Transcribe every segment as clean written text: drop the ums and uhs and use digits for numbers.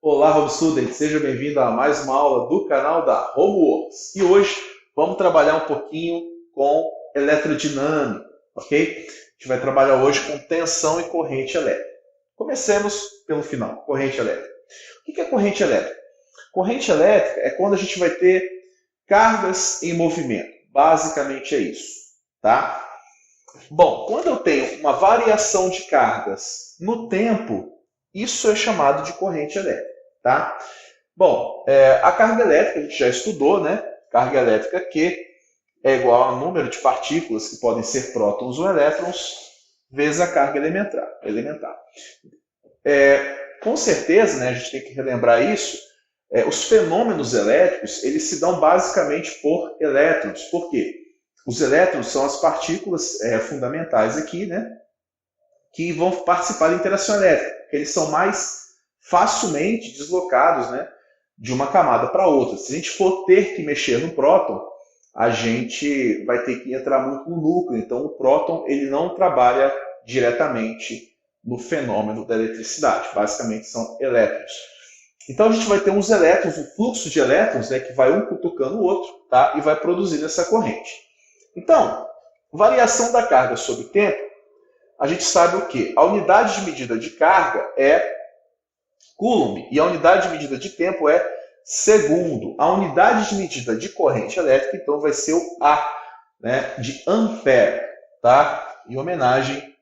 Olá, Home Student, seja bem-vindo a mais uma aula do canal da Homeworks. E hoje vamos trabalhar um pouquinho com eletrodinâmica, ok? A gente vai trabalhar hoje com tensão e corrente elétrica. Comecemos pelo final, corrente elétrica. O que é corrente elétrica? Corrente elétrica é quando a gente vai ter cargas em movimento. Basicamente é isso, tá? Bom, quando eu tenho uma variação de cargas no tempo, isso é chamado de corrente elétrica, tá? Bom, a carga elétrica a gente já estudou, né? Carga elétrica Q é igual ao número de partículas que podem ser prótons ou elétrons vezes a carga elementar. Com certeza, né, a gente tem que relembrar isso, os fenômenos elétricos eles se dão basicamente por elétrons. Por quê? Os elétrons são as partículas fundamentais aqui, né? Que vão participar da interação elétrica. Eles são mais facilmente deslocados, né, de uma camada para outra. Se a gente for ter que mexer no próton, a gente vai ter que entrar muito no núcleo. Então, o próton ele não trabalha diretamente no fenômeno da eletricidade. Basicamente, são elétrons. Então, a gente vai ter uns elétrons, um fluxo de elétrons, né, que vai um cutucando o outro, tá, e vai produzindo essa corrente. Então, variação da carga sobre o tempo, a gente sabe o quê? A unidade de medida de carga é Coulomb e a unidade de medida de tempo é segundo. A unidade de medida de corrente elétrica, então, vai ser o A, né, de ampere, tá? Em homenagem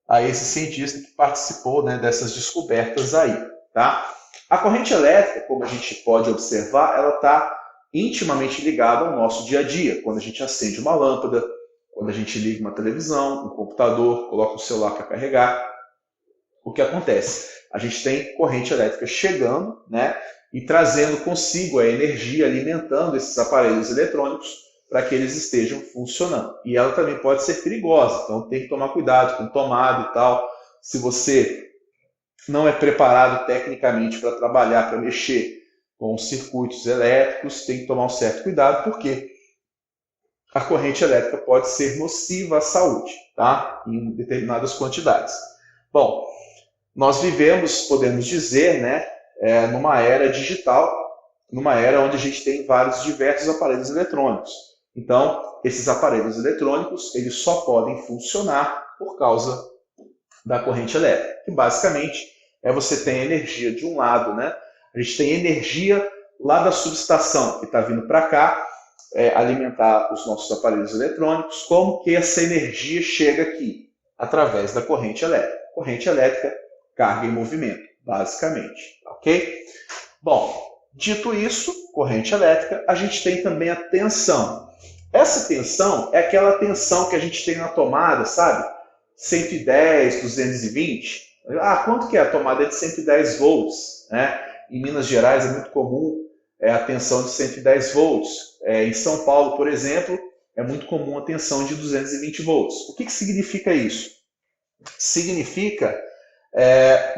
a esse cientista que participou, né, dessas descobertas aí, tá? A corrente elétrica, como a gente pode observar, ela está intimamente ligada ao nosso dia a dia. Quando a gente acende uma lâmpada, quando a gente liga uma televisão, um computador, coloca o celular para carregar, o que acontece? A gente tem corrente elétrica chegando, né, e trazendo consigo a energia, alimentando esses aparelhos eletrônicos para que eles estejam funcionando. E ela também pode ser perigosa, então tem que tomar cuidado com tomada e tal. Se você não é preparado tecnicamente para trabalhar, para mexer com os circuitos elétricos, tem que tomar um certo cuidado, porque a corrente elétrica pode ser nociva à saúde, tá? Em determinadas quantidades. Bom, nós vivemos, podemos dizer, né, numa era digital, numa era onde a gente tem vários diversos aparelhos eletrônicos. Então, esses aparelhos eletrônicos eles só podem funcionar por causa da corrente elétrica, que basicamente você tem energia de um lado, né? A gente tem energia lá da subestação que está vindo para cá, alimentar os nossos aparelhos eletrônicos. Como que essa energia chega aqui? Através da corrente elétrica. Corrente elétrica, carga em movimento, basicamente, ok? Bom, dito isso, corrente elétrica, a gente tem também a tensão. Essa tensão é aquela tensão que a gente tem na tomada, sabe? 110, 220. Quanto que é? A tomada é de 110 volts, né? Em Minas Gerais é muito comum a tensão de 110 volts. Em São Paulo, por exemplo, é muito comum a tensão de 220 volts. O que significa isso? Significa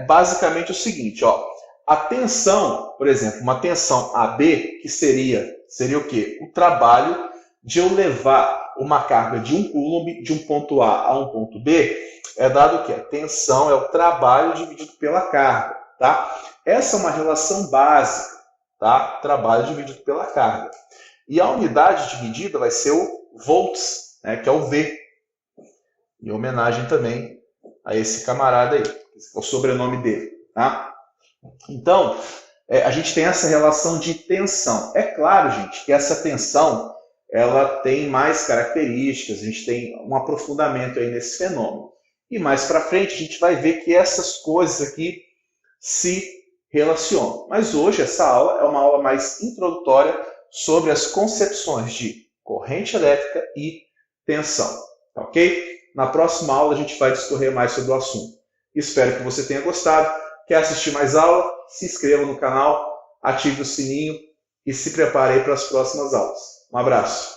basicamente o seguinte, ó, a tensão, por exemplo, uma tensão AB, que seria o quê? O trabalho de eu levar uma carga de 1 Coulomb de um ponto A a um ponto B, é dado o quê? A tensão é o trabalho dividido pela carga, tá? Essa é uma relação básica, tá? Trabalho dividido pela carga. E a unidade de medida vai ser o volts, né, que é o V. Em homenagem também a esse camarada aí, esse é o sobrenome dele, tá? Então, a gente tem essa relação de tensão. É claro, gente, que essa tensão ela tem mais características, a gente tem um aprofundamento aí nesse fenômeno. E mais para frente a gente vai ver que essas coisas aqui se relacionam. Mas hoje essa aula é uma aula mais introdutória sobre as concepções de corrente elétrica e tensão, ok? Na próxima aula a gente vai discorrer mais sobre o assunto. Espero que você tenha gostado. Quer assistir mais aula? Se inscreva no canal, ative o sininho e se prepare aí para as próximas aulas. Um abraço.